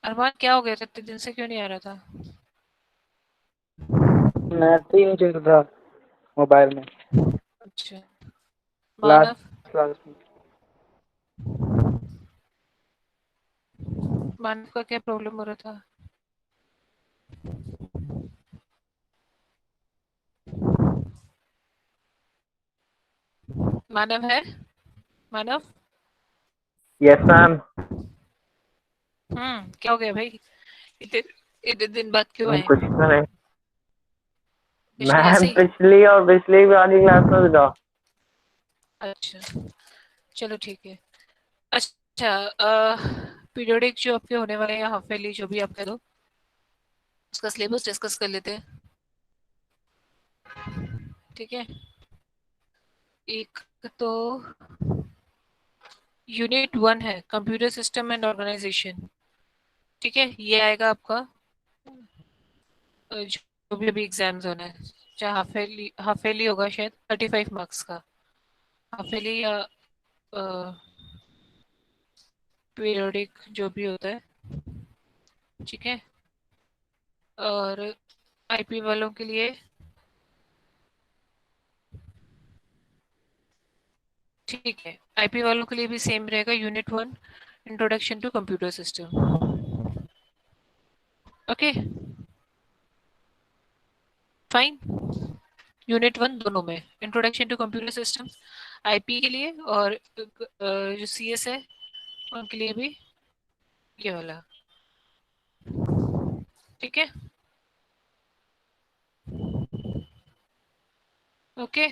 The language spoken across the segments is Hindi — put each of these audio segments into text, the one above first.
अरमान क्या हो गया था, इतने दिन से क्यों नहीं आ रहा था? नेट ही नहीं चल रहा मोबाइल में। अच्छा। क्लास मानव, क्लास में। मानव का क्या प्रॉब्लम हो रहा था? मानव है? मानव। Yes ma'am. क्या हो गया भाई? इतने इतने दिन बाद क्यों आए? कुछ तो नहीं कुछ नहीं, मैम, ऐसे ही। पिछली और पिछली वाली क्लास में भी था। अच्छा, चलो ठीक है। अच्छा, पीरियोडिक जो आपके होने वाले हैं या हाफ ईयरली जो भी आप कह दो, उसका सिलेबस डिस्कस कर लेते हैं। ठीक है। एक तो यूनिट 1 है कंप्यूटर सिस्टम एंड ऑर्गेनाइजेशन। ठीक है, ये आएगा आपका जो भी अभी एग्जाम्स होना है, चाहे हाफ ईयरली होगा शायद 35 मार्क्स का। हाफ ईयरली या पीरियोडिक जो भी होता है। ठीक है। और आईपी वालों के लिए ठीक है, आईपी वालों के लिए भी सेम रहेगा, unit 1 introduction to computer system. Okay, fine. Unit 1 दोनों में introduction to computer system, IP के लिए और जो सीएस है उनके लिए भी ये वाला। ठीक है। Okay,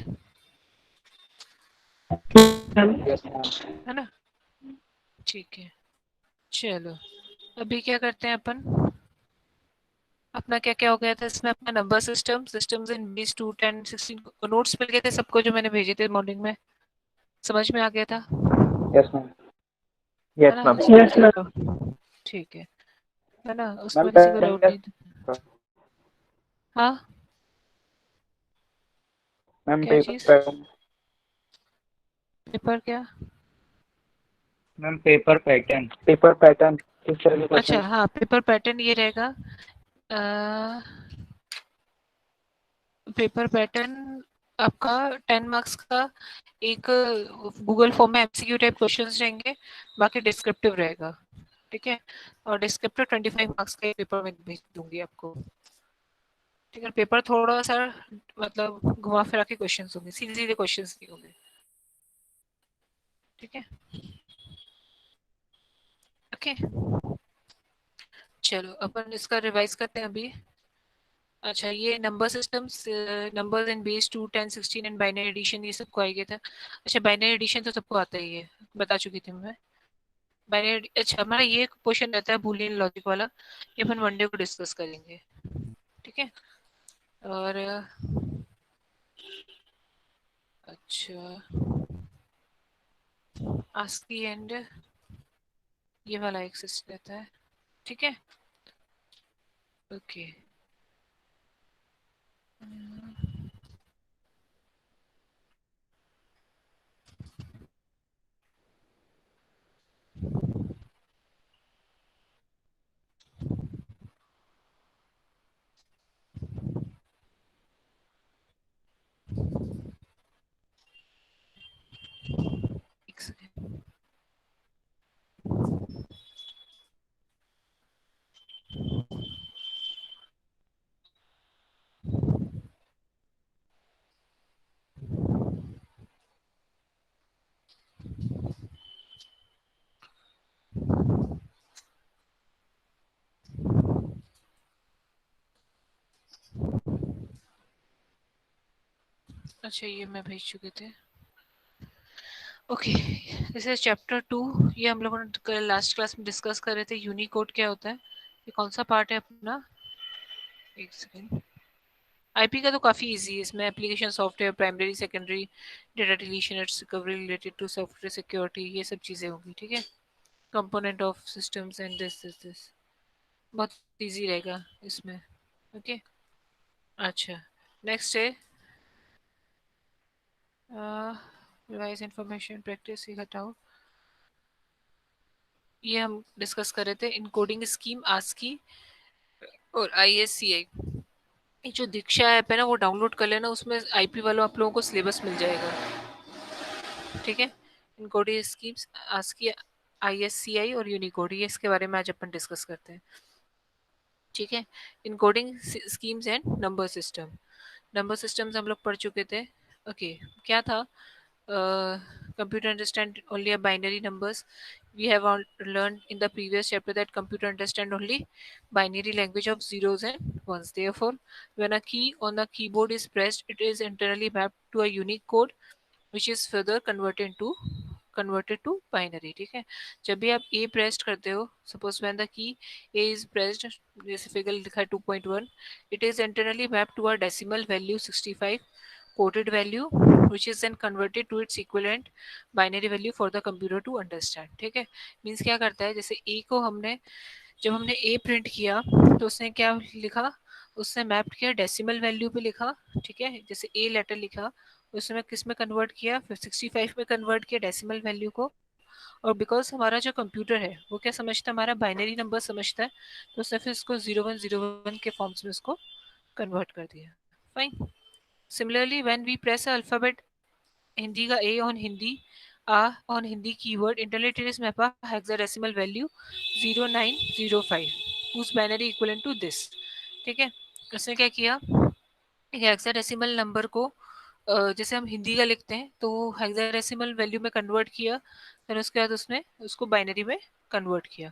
yes ma'am. है ना? ठीक है, चलो अभी क्या करते हैं अपन। अपना क्या क्या हो गया था इसमें? अपना number system, systems in base 2 10 16 notes मिल गए थे सबको जो मैंने भेजे थे मॉर्निंग में। समझ में आ गया था? Yes ma'am. है यस ना, मैम। उसमें यस किसी मैम। को ठीक है ना, मैम उसमें किसी को पैटर्न डाउट नहीं था। क्या? हाँ, मैम क्या पेपर चीज? पैटर्न। पेपर क्या? Ma'am paper pattern. Paper pattern किस तरह के अच्छा, क्वेश्चन? हाँ, पेपर पैटर्न ये रहेगा। पेपर पैटर्न आपका 10 मार्क्स का एक गूगल फॉर्म में एमसीक्यू टाइप क्वेश्चंस रहेंगे, बाकी डिस्क्रिप्टिव रहेगा। ठीक है। और डिस्क्रिप्टिव 25 मार्क्स का पेपर में भेज दूंगी आपको। ठीक है, पेपर थोड़ा सा मतलब घुमा फिरा के क्वेश्चंस होंगे, सीधे सीधे क्वेश्चंस नहीं होंगे। ठीक है। ओके, चलो अपन इसका रिवाइज करते हैं अभी। अच्छा, ये number systems, numbers in base 2 10 16 and binary addition, ये सबको आ गया था। अच्छा, बाइनरी एडिशन तो सबको आता ही है, बता चुकी थी मैं। बाइनरी, अच्छा, हमारा ये क्वेश्चन रहता है बूलियन लॉजिक वाला, ये अपन वनडे को डिस्कस करेंगे। ठीक है। और अच्छा, आस्की एंड ये वाला एक सिस्टम रहता है। ठीक है। ओके। एक सेकेंड। अच्छा, ये मैं भेज चुके थे। Okay, this is chapter 2। ये हम लोगों ने लास्ट क्लास में डिस्कस कर रहे थे, यूनिकोड क्या होता है। ये कौन सा पार्ट है अपना? एक सेकेंड। आईपी का तो काफी इजी है, इसमें application software, primary secondary, data deletion and recovery related to software security, ये सब चीजें होंगी। ठीक है। Component of systems and this बहुत इजी रहेगा इसमें। ओके। अच्छा, नेक्स्ट है रिवाइज इंफॉर्मेशन प्रैक्टिस, ये हटाओ। ये हम डिस्कस कर रहे थे इनकोडिंग स्कीम आस्की और ISCI। ये जो दीक्षा ऐप है ना वो डाउनलोड कर लेना, उसमें IP वालों आप लोगों को सिलेबस मिल जाएगा। ठीक है, इनकोडिंग स्कीम्स आस्की ISCI और यूनिकोड, ये इसके बारे में आज अपन डिस्कस करते हैं। ठीक है, encoding schemes and number system. Number systems हम लोग पढ़ चुके थे। ओके, क्या था? Computer understand only a binary numbers. We have all learned in the previous chapter that computer understand only binary language of zeros and ones. Therefore, when a key on the keyboard is pressed, it is internally mapped to a unique code which is further converted to binary. ठीक है, जब भी आप A pressed करते हो, suppose when the key A is pressed, जैसे फिगर लिखा है 2.1, it is internally mapped to a decimal value 65 coded value which is then converted to its equivalent binary value for the computer to understand. ठीक है, मीन्स क्या करता है, जैसे A को हमने जब हमने A प्रिंट किया तो उसने क्या लिखा, उसने मैप किया डेसिमल वैल्यू पे लिखा। ठीक है, जैसे A लेटर लिखा, उसमें किस में कन्वर्ट किया, फिर 65 में कन्वर्ट किया डेसिमल वैल्यू को। और बिकॉज हमारा जो कंप्यूटर है वो क्या समझता है, हमारा बाइनरी नंबर समझता है, तो उसने फिर उसको 0101 के फॉर्म्स में उसको कन्वर्ट कर दिया। Fine. Similarly when we press alphabet Hindi का A ऑन हिंदी आ on Hindi keyboard interrelated mapped hexadecimal value 0905 whose binary equivalent to this। ठीक है, उसने क्या किया, एक हेक्साडेसिमल नंबर को जैसे हम हिंदी का लिखते हैं तो हेक्साडेसिमल वैल्यू में कन्वर्ट किया, फिर उसके बाद उसने उसको बाइनरी में कन्वर्ट किया।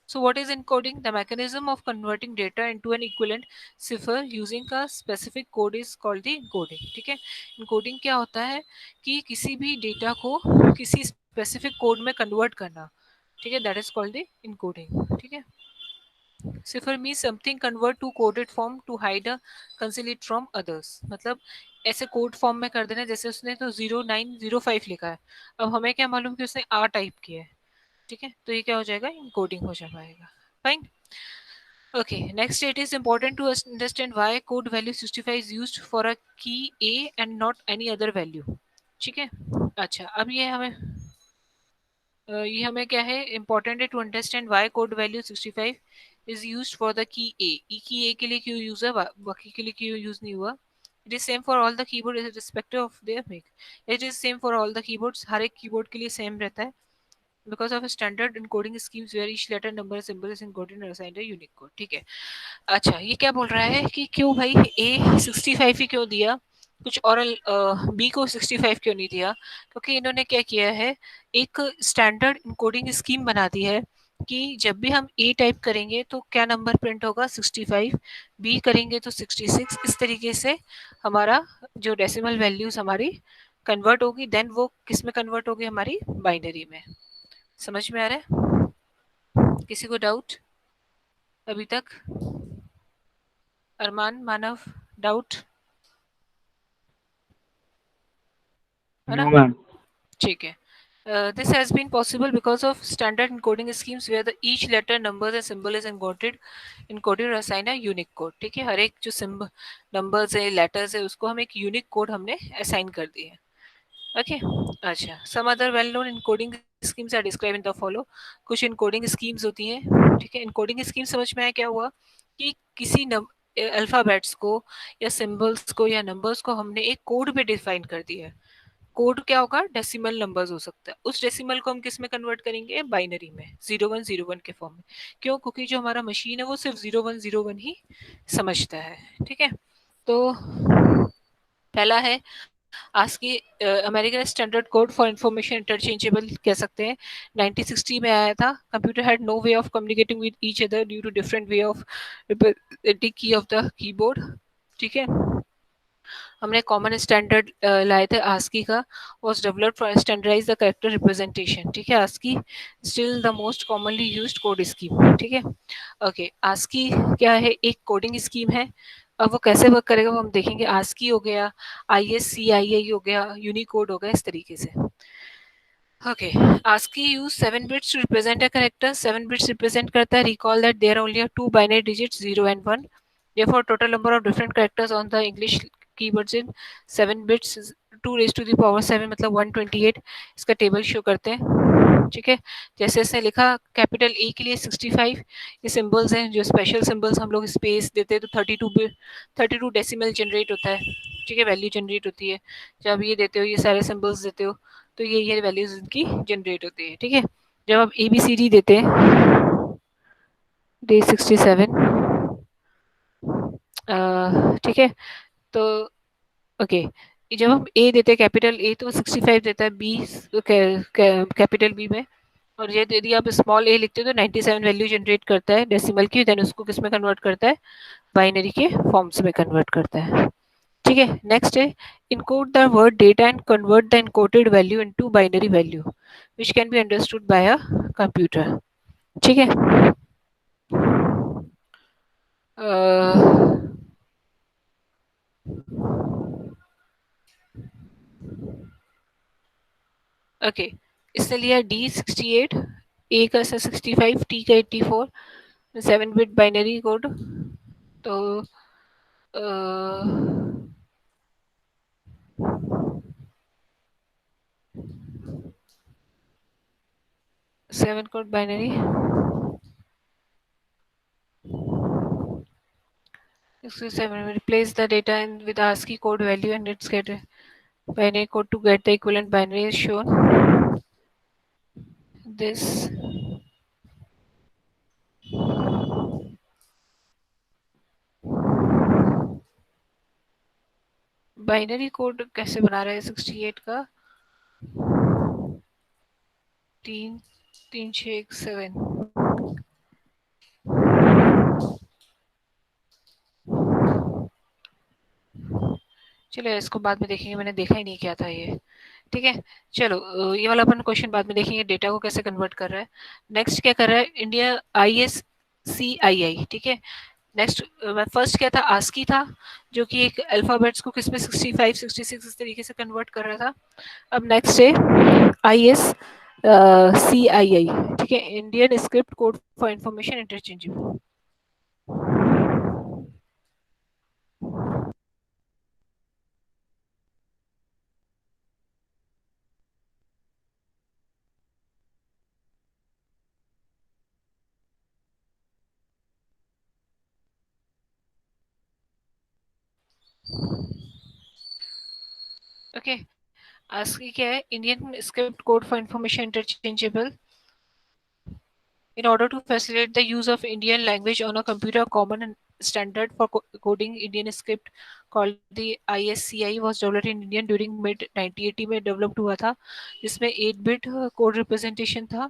So what is encoding? The mechanism of converting data into an equivalent cipher using a specific code is called the encoding। ठीक है, encoding क्या होता है कि किसी भी डेटा को किसी स्पेसिफिक कोड में कन्वर्ट करना। ठीक है, that is called the encoding। ठीक है, cipher mean something convert to coded form to hide a conceal it from others. मतलब ऐसे कोड फॉर्म में कर देना, जैसे उसने तो 0905 लिखा है, अब हमें क्या मालूम कि उसने R टाइप किया है। ठीक है, तो ये क्या हो जाएगा, इनकोडिंग हो जाएगा। Fine. Okay, next it is important to understand why code value 65 is used for a key A and not any other value। ठीक है, अच्छा अब ये हमें क्या है इंपॉर्टेंट है to understand why code value 65 is use for the key A. ई की ए के लिए क्यों यूज है, बाकी के लिए क्यों यूज नहीं हुआ। It is same for all the keyboard is respective of their make. It is same for all the keyboards, हर एक कीबोर्ड के लिए सेम रहता है because of standard encoding schemes where each letter number symbol is encoded and assigned a unique code. ठीक है, अच्छा ये क्या बोल रहा है कि क्यों भाई ए 65 ही क्यों दिया, कुछ और बी को 65 क्यों नहीं दिया। क्योंकि इन्होंने क्या किया है, एक स्टैंडर्ड इनकोडिंग स्कीम बना दी है कि जब भी हम ए टाइप करेंगे तो क्या नंबर प्रिंट होगा 65, बी करेंगे तो 66। इस तरीके से हमारा जो डेसिमल वैल्यूज हमारी कन्वर्ट होगी, देन वो किस में कन्वर्ट होगी, हमारी बाइनरी में। समझ में आ रहा है किसी को डाउट अभी तक? अरमान, मानव, डाउट है ना? No, ma'am. ठीक है, this has been possible because of standard encoding schemes where the each letter numbers and symbol is encoded or assigned a unique code। ठीक है, हर एक जो सिंबल नंबर्स है लेटर्स है उसको हम एक यूनिक कोड हमने असाइन कर दिए है। ओके, अच्छा some other well known encoding schemes are describe in the follow. कुछ इनकोडिंग स्कीम्स होती हैं। ठीक है, इनकोडिंग स्कीम समझ में आया क्या हुआ कि किसी अल्फाबेट्स को या सिंबल्स को या नंबर्स को हमने एक कोड पे डिफाइन कर दिया है। कोड क्या होगा, डेसिमल नंबर्स हो सकता है, उस डेसिमल को हम किस में कन्वर्ट करेंगे, बाइनरी में 0101 के फॉर्म में। क्यों, क्योंकि जो हमारा मशीन है वो सिर्फ 0101 ही समझता है। ठीक है, तो पहला है ASCII American standard code for information interchangeable कह सकते हैं, 1960 में आया था। Computer had no way of communicating with each other due to different way of key of the keyboard. ठीक है, हमने कॉमन स्टैंडर्ड लाए थे आस्की का, was developed for standardize the character representation. ठीक है, ASCII still the most commonly used code scheme. ठीक है, ओके आस्की क्या है, एक कोडिंग स्कीम है। अब वो कैसे वर्क करेगा वो हम देखेंगे। आस्की हो गया, ISCII हो गया, यूनिकोड हो गया, इस तरीके से। ओके, ASCII यूज 7 बिट्स टू रिप्रेजेंट अ कैरेक्टर। 7 बिट्स रिप्रेजेंट करता है, recall that there only are two binary digits 0 and 1। therefore total number of different characters on the English keywords in 7 bits 2 raised to the power 7 मतलब 128। इसका टेबल शो करते हैं। ठीक है, जैसे इसने लिखा कैपिटल ए के लिए 65, ये सिंबल्स हैं जो स्पेशल सिंबल्स हम लोग स्पेस देते हैं तो 32 डेसिमल जनरेट होता है, ठीक है, वैल्यू जनरेट होती है। जब ये देते हो, ये सारे सिंबल्स देते हो, तो ये वैल्यूज इनकी जनरेट होती है, ठीक है। जब आप ए बी सी डी देते हैं, डे 67, ठीक है, तो ओके, जब हम ए देते हैं कैपिटल ए तो 65 देता है, बी कैपिटल बी में, और ये यदि आप स्मॉल ए लिखते हो तो 97 वैल्यू जनरेट करता है डेसिमल की, देन उसको किस में कन्वर्ट करता है, बाइनरी के फॉर्म्स में कन्वर्ट करता है, ठीक है। नेक्स्ट है encode the word data and convert the encoded value into binary value which can be understood by a computer, ठीक है। ओके, इसने लिया D68, ए का 65, टी का 84, 7 बिट बाइनरी कोड, तो 7 code binary, replace the data with ASCII code value and let's get a binary code to get the equivalent binary is shown. This 'binary code कैसे बना रहा है 68 का, 3 3 6 1 7, चलो इसको बाद में देखेंगे, मैंने देखा ही नहीं क्या था ये, ठीक है। चलो ये वाला अपन क्वेश्चन बाद में देखेंगे, डेटा को कैसे कन्वर्ट कर रहा है। नेक्स्ट क्या कर रहा है, इंडिया ISCII, ठीक है। नेक्स्ट फर्स्ट क्या था, आस्की था, जो कि एक अल्फाबेट्स को किसमें 65 66 इस तरीके से कन्वर्ट कर रहा था। अब नेक्स्ट है ISCII, ठीक है, Indian script code for information interchangeable. Okay, ASCII क्या है, Indian script code for information interchangeable in order to facilitate the use of Indian language on a computer. Common and standard for coding Indian script called the ISCI was developed in Indian during mid 1980 में developed हुआ था, जिसमें 8 bit code representation था,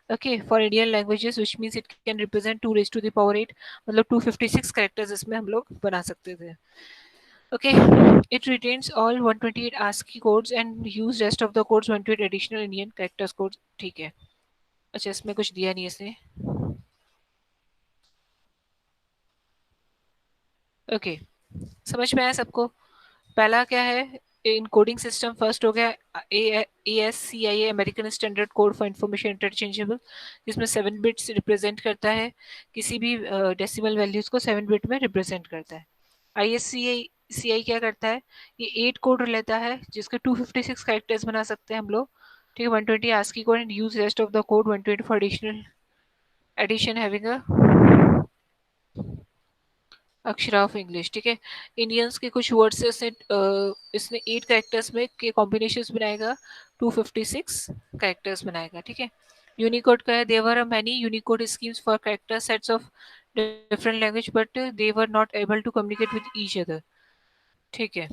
okay, for Indian languages, which means it can represent 2 raised to the power 8, मतलब 256 characters इसमें हम लोग बना सकते थे। Okay, it retains all 128 ASCII codes and use rest of the codes 128 additional Indian characters codes, ठीक है। अच्छा, इसमें कुछ दिया नहीं इसने, ओके, समझ में आया सबको। पहला क्या है, इनकोडिंग सिस्टम फर्स्ट हो गया, ASCII American standard code for information interchangeable, जिसमें 7 बिट्स रिप्रेजेंट करता है, किसी भी डेसिमल वैल्यूज को 7 बिट में रिप्रेजेंट करता है। ISCII क्या करता है, ये 8 कोड लेता है जिसके 256 कैरेक्टर्स बना सकते हैं हम लोग, ठीक है। 120 ASCII code and use rest of the code 120 for additional addition having a अक्षरा ऑफ इंग्लिश, ठीक है। इंडियंस के कुछ वर्ड्स से इसने 8 कैरेक्टर्स में के कॉम्बिनेशंस बनाएगा, 256 कैरेक्टर्स बनाएगा, ठीक है। यूनिकोड का है, there are many Unicode schemes for character sets of different language but they were not able to communicate with each other, ठीक है।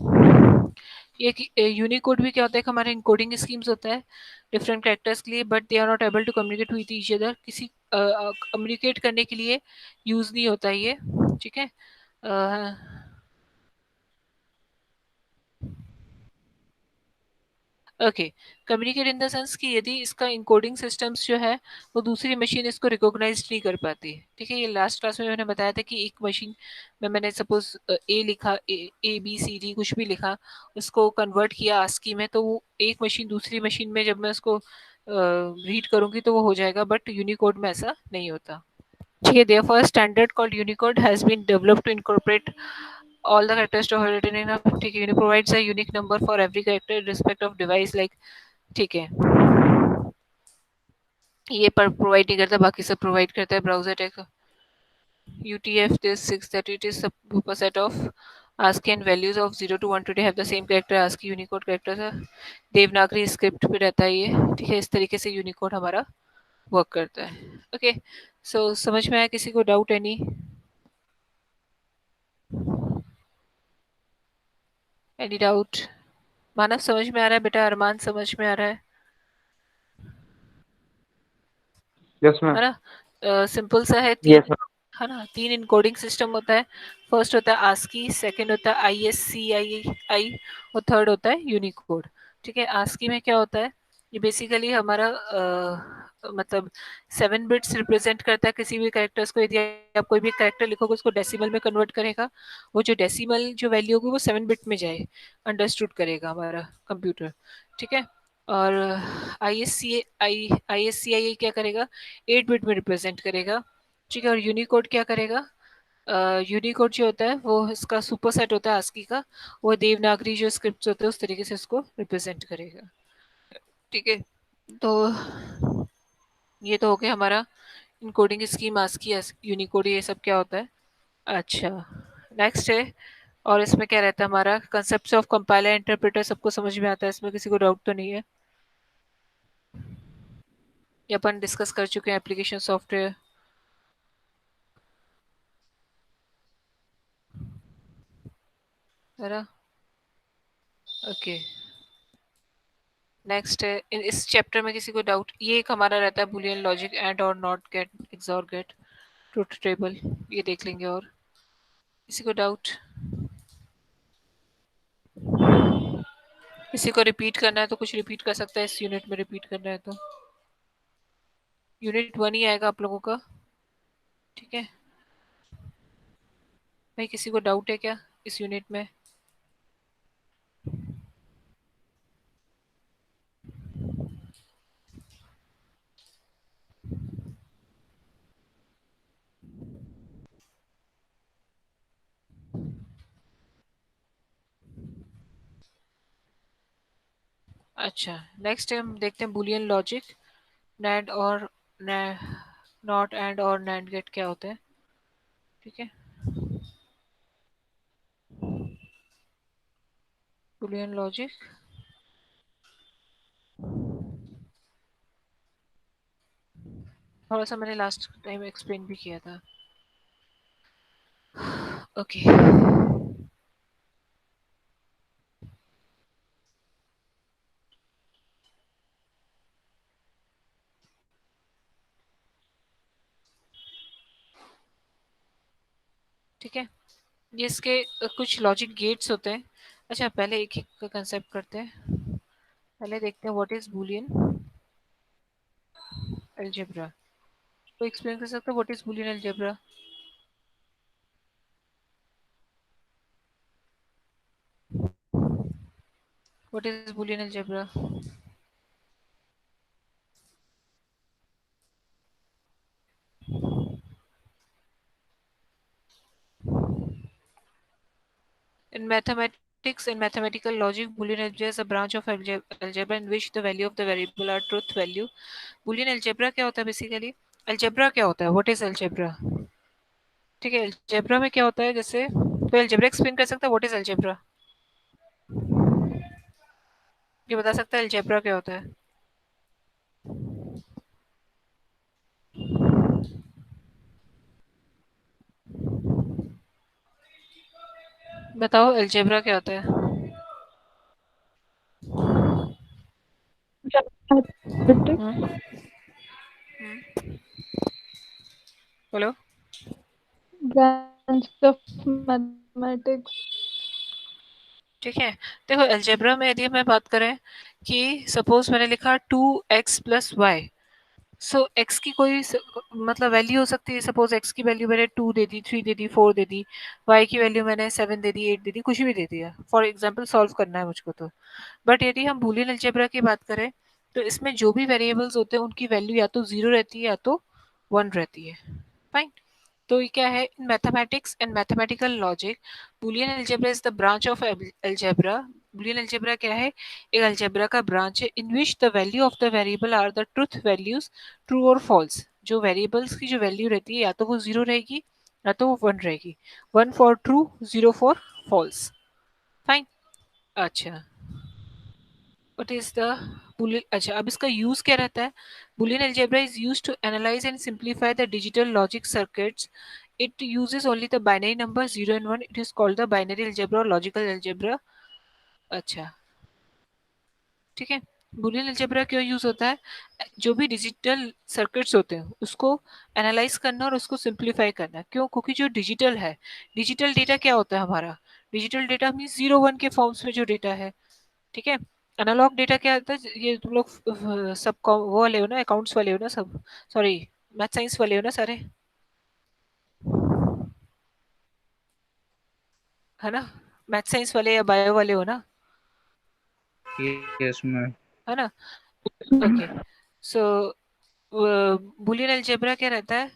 ये यूनिकोड भी क्या होता है, हमारे इनकोडिंग स्कीम्स होता है डिफरेंट कैरेक्टर्स के लिए, but they are not able to communicate with each other, किसी कम्युनिकेट करने के लिए यूज नहीं होता ये, ठीक है। Okay, communicate in the sense कि यदि इसका इनकोडिंग सिस्टम्स जो है वो दूसरी मशीन इसको रिकॉग्नाइज नहीं कर पाती, ठीक है। ये लास्ट क्लास में मैंने बताया था कि एक मशीन में मैंने सपोज ए लिखा, ABCD कुछ भी लिखा, उसको कन्वर्ट किया आस्की में, तो वो एक मशीन दूसरी मशीन में जब मैं उसको रीड करूंगी तो वो हो जाएगा, बट यूनिकोड में ऐसा नहीं होता, ठीक है। Therefore, a standard called Unicode has been developed to incorporate all the characters to written in a, ठीक है, provides a unique number for every character in respect of device, like, ठीक है। ये पर प्रोवाइड नहीं करता, बाकी सब प्रोवाइड करता है browser take. UTF this 6 that it is a set of ASCII and values of 0 to 1 today have the same character ASCII Unicode character है, देवनागरी स्क्रिप्ट पे रहता है ये, ठीक है। इस तरीके से यूनिकोड हमारा वर्क करता है। ओके, सो समझ में आया? किसी को डाउट? Any doubt? मानव समझ में आ रहा है बेटा? अरमान समझ में आ रहा है? Yes ma'am. है ना? सिंपल सा है। Yes ma'am. है ना? 3 इनकोडिंग सिस्टम होता है। फर्स्ट होता है आस्की, सेकंड होता है ISCII और थर्ड होता है यूनिकोड। ठीक है, आस्की में क्या होता है? ये बेसिकली हमारा मतलब 7 बिट्स रिप्रेजेंट करता है किसी भी कैरेक्टर्स को। यदि आप कोई भी कैरेक्टर लिखोगे उसको डेसिमल में कन्वर्ट करेगा, वो जो डेसिमल जो वैल्यू होगी वो 7 बिट में जाए, अंडरस्टूड करेगा हमारा कंप्यूटर। ठीक है, और ISCII क्या करेगा? 8 बिट में रिप्रेजेंट करेगा। ठीक है, और यूनिकोड क्या करेगा? यूनिकोड जो होता है वो इसका सुपरसेट होता है आस्की का, वो देवनागरी जो स्क्रिप्ट होते हैं उस तरीके से इसको रिप्रेजेंट करेगा। ठीक है, तो ये तो हो गया हमारा इनकोडिंग स्कीम, आस्की, यूनिकोड, ये सब क्या होता है। अच्छा, नेक्स्ट है, और इसमें क्या रहता है हमारा कंसेप्ट ऑफ कंपाइलर इंटरप्रेटर। सबको समझ में आता है? इसमें किसी को डाउट तो नहीं है? ये अपन डिस्कस कर चुके हैं एप्लीकेशन सॉफ्टवेयर, है ना? ओके, नेक्स्ट है, इस चैप्टर में किसी को डाउट? ये एक हमारा रहता है बुलियन लॉजिक, एंड और not, gate, XOR gate, truth table, ये देख लेंगे। और किसी को डाउट? किसी को रिपीट करना है तो कुछ रिपीट कर सकता है, इस यूनिट में रिपीट करना है तो यूनिट 1 ही आएगा आप लोगों का। ठीक है भाई, किसी को डाउट है क्या इस यूनिट में? अच्छा, नेक्स्ट हम देखते हैं बुलियन लॉजिक, नैंड और नॉट, एंड और नैंड गेट क्या होते हैं। ठीक है, बुलियन लॉजिक, थोड़ा सा मैंने लास्ट टाइम एक्सप्लेन भी किया था। ओके, ठीक है, ये इसके कुछ लॉजिक गेट्स होते हैं। अच्छा, पहले एक एक का कंसेप्ट करते हैं। पहले देखते हैं व्हाट इज बुलियन अलजेब्रा। तो एक्सप्लेन कर सकते हो what is Boolean algebra? What is Boolean algebra? In mathematics and mathematical logic, Boolean algebra is a branch of algebra in which the value of the variable are truth value. Boolean algebra क्या होता है बेसिकली? algebra क्या होता है? What is algebra? ठीक है, algebra में क्या होता है? जैसे तो algebra एक्सप्लेन कर सकता है what is algebra? ये बता सकता है algebra क्या होता है? बताओ algebra क्या होता है? Mathematics. हम्म, बोलो। Branch of mathematics. ठीक है, देखो algebra में यदि मैं बात करें कि सपोज मैंने लिखा 2x प्लस वाई, सो x की कोई मतलब वैल्यू हो सकती है। सपोज x की वैल्यू मैंने 2 दे दी, 3 दे दी, 4 दे दी, y की वैल्यू मैंने 7 दे दी, 8 दे दी, कुछ भी दे दिया। फॉर एग्जांपल सॉल्व करना है मुझको तो। बट यदि हम बूलियन अलजेब्रा की बात करें तो इसमें जो भी वेरिएबल्स होते हैं उनकी वैल्यू या तो 0 रहती है या तो 1 रहती है। फाइन, तो ये क्या है? In mathematics and mathematical logic, Boolean algebra is the branch of algebra Boolean algebra क्या है? एक अलजेब्रा का ब्रांच है in which the value of the variable are the truth values, true और फॉल्स। जो वेरिएबल्स की जो वैल्यू रहती है या तो वो जीरो रहेगी या तो वो वन रहेगी। One for true, zero for false. Fine. अच्छा, व्हाट इज द बुलियन? अच्छा, अब इसका यूज क्या रहता है? Boolean algebra is used to analyze and simplify the digital logic circuits. It uses only the binary number 0 and 1. It is called the binary algebra और लॉजिकल अलजेब्रा। अच्छा, ठीक है। बुलियन अलजेब्रा क्यों यूज होता है? जो भी डिजिटल सर्किट्स होते हैं उसको एनालाइज करना और उसको सिंप्लीफाई करना। क्यों? क्योंकि जो डिजिटल है, डिजिटल डेटा क्या होता है हमारा? Digital data means zero one के फॉर्म्स में जो डेटा है, ठीक है। एनालॉग डेटा क्या होता है? ये तुम लोग सब वो वाले हो ना, अकाउंट्स वाले हो ना सब, सॉरी मैथ साइंस वाले हो ना सारे, है ना? मैथ साइंस वाले या बायो वाले हो ना, Yes, ma'am. है ना? ओके, सो बुलियन अलजेब्रा क्या रहता है?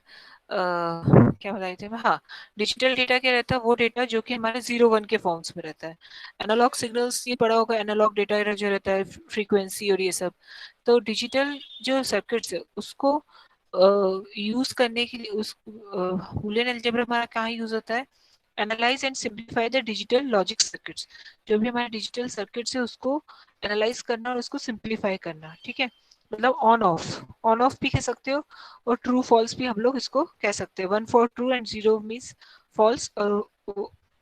क्या बताए थे मैं? हाँ, डिजिटल डेटा क्या रहता है? वो डेटा जो कि हमारे जीरो वन के फॉर्म्स में रहता है। एनालॉग सिग्नल्स, ये पढ़ा होगा, एनालॉग डेटा जो रहता है, फ्रीक्वेंसी और ये सब। तो डिजिटल जो सर्किट्स है उसको यूज करने के लिए उस बुलियन अलजेब्रा हमारा कहाँ यूज होता है? Analyse and simplify the digital logic circuits. जो भी हमारे डिजिटल सर्किट्स है उसको एनालाइज करना और उसको सिंप्लीफाई करना, ठीक है। मतलब ऑन ऑफ, ऑन ऑफ भी कह सकते हो और ट्रू फॉल्स भी हम लोग इसको कह सकते हैं। One for true and zero means false, और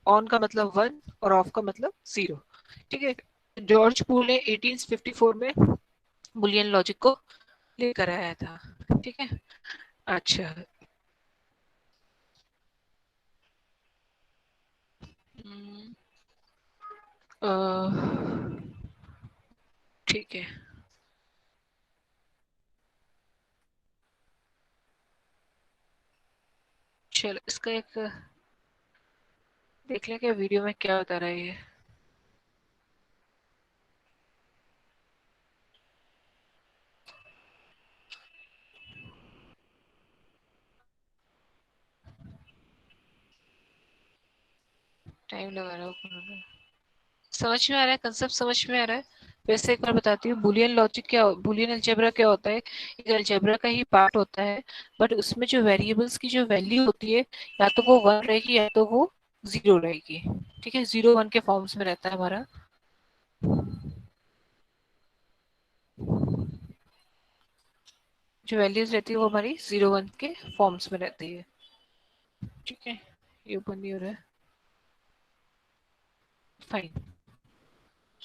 ऑन का मतलब वन और ऑफ का मतलब जीरो, ठीक है। जॉर्ज पूल ने 1854 में बुलियन लॉजिक को लेकर आया था, ठीक है। अच्छा, हम्म, ठीक है। चलो इसका एक देख लें क्या वीडियो में क्या बता रहा है ये। टाइम लगा रहा हूँ, समझ में आ रहा है? कंसेप्ट समझ में आ रहा है? वैसे एक बार बताती हूँ, बुलियन लॉजिक क्या, बुलियन अलजेब्रा क्या होता है? एक अलजेब्रा का ही पार्ट होता है, बट उसमें जो वेरिएबल्स की जो वैल्यू होती है या तो वो वन रहेगी या तो वो जीरो रहेगी, ठीक है। जीरो वन के फॉर्म्स में रहता है हमारा। जो वैल्यूज रहती है वो हमारी जीरो वन के फॉर्म्स में रहती है, ठीक है। ये ओपन नहीं हो रहा है, फाइन।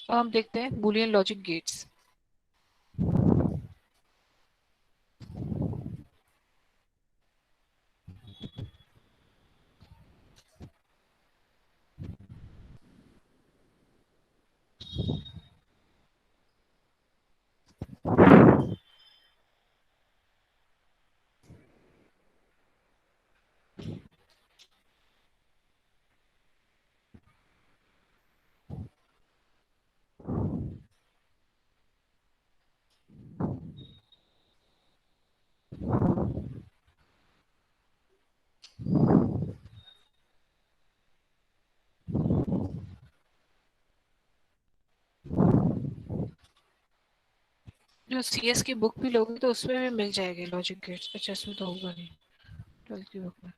अब हम देखते हैं बुलियन लॉजिक गेट्स। जो सीएस की बुक भी लोगे तो उसमें भी मिल जाएंगे लॉजिक गेट्स। अच्छा, इसमें तो होगा नहीं, 12th की बुक में।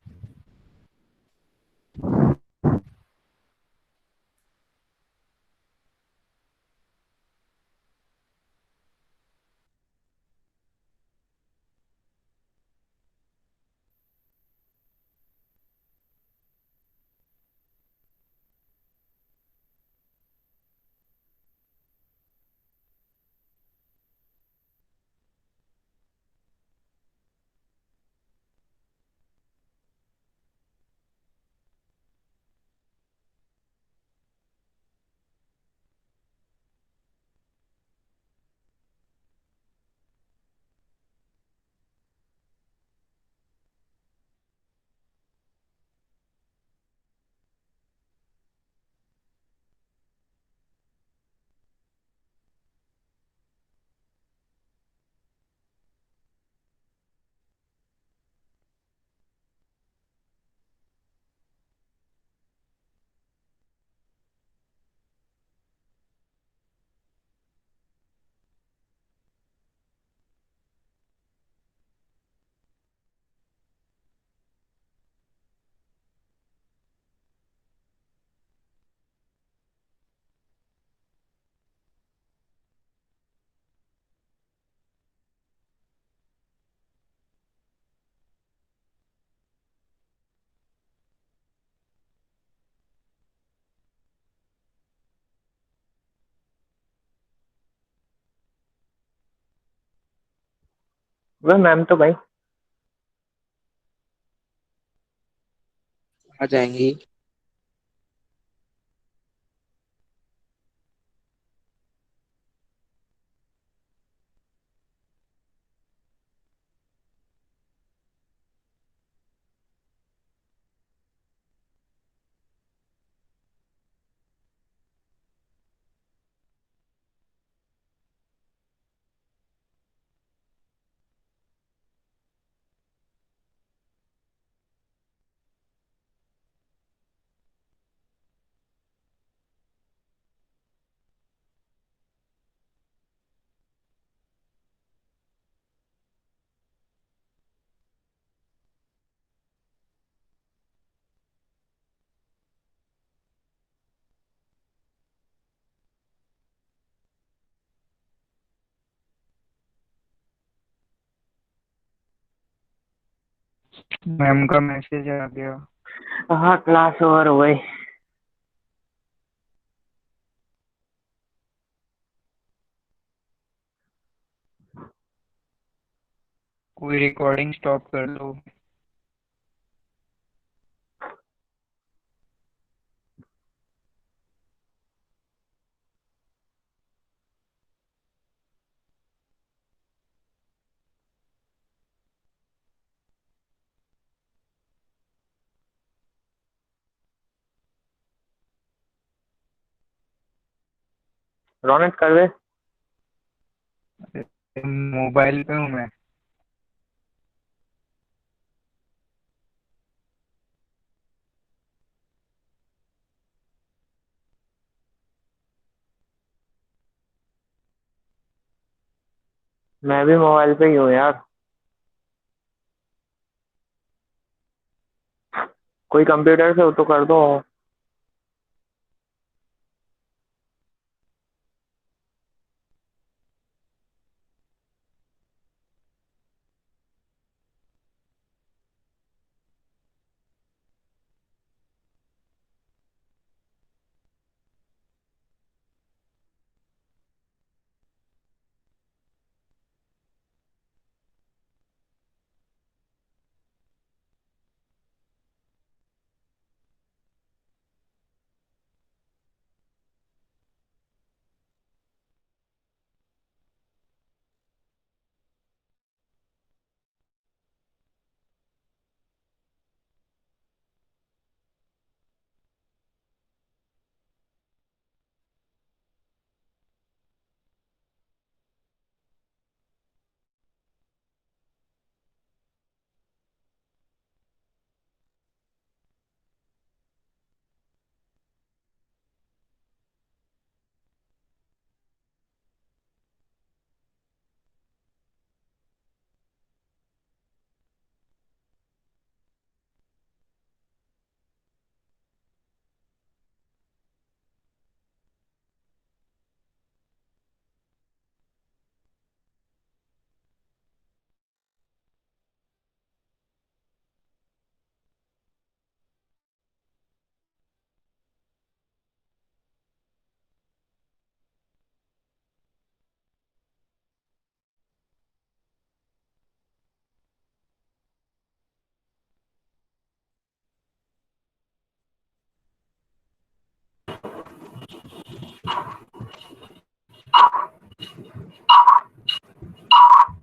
वह मैम तो भाई आ जाएंगी। मैम का मैसेज आ गया। हाँ क्लास ओवर हो गई। कोई रिकॉर्डिंग स्टॉप कर दो। रौनक कर दे। मोबाइल पे हूँ मैं। मैं भी मोबाइल पे ही हूँ यार। कोई कंप्यूटर से हो तो कर दो।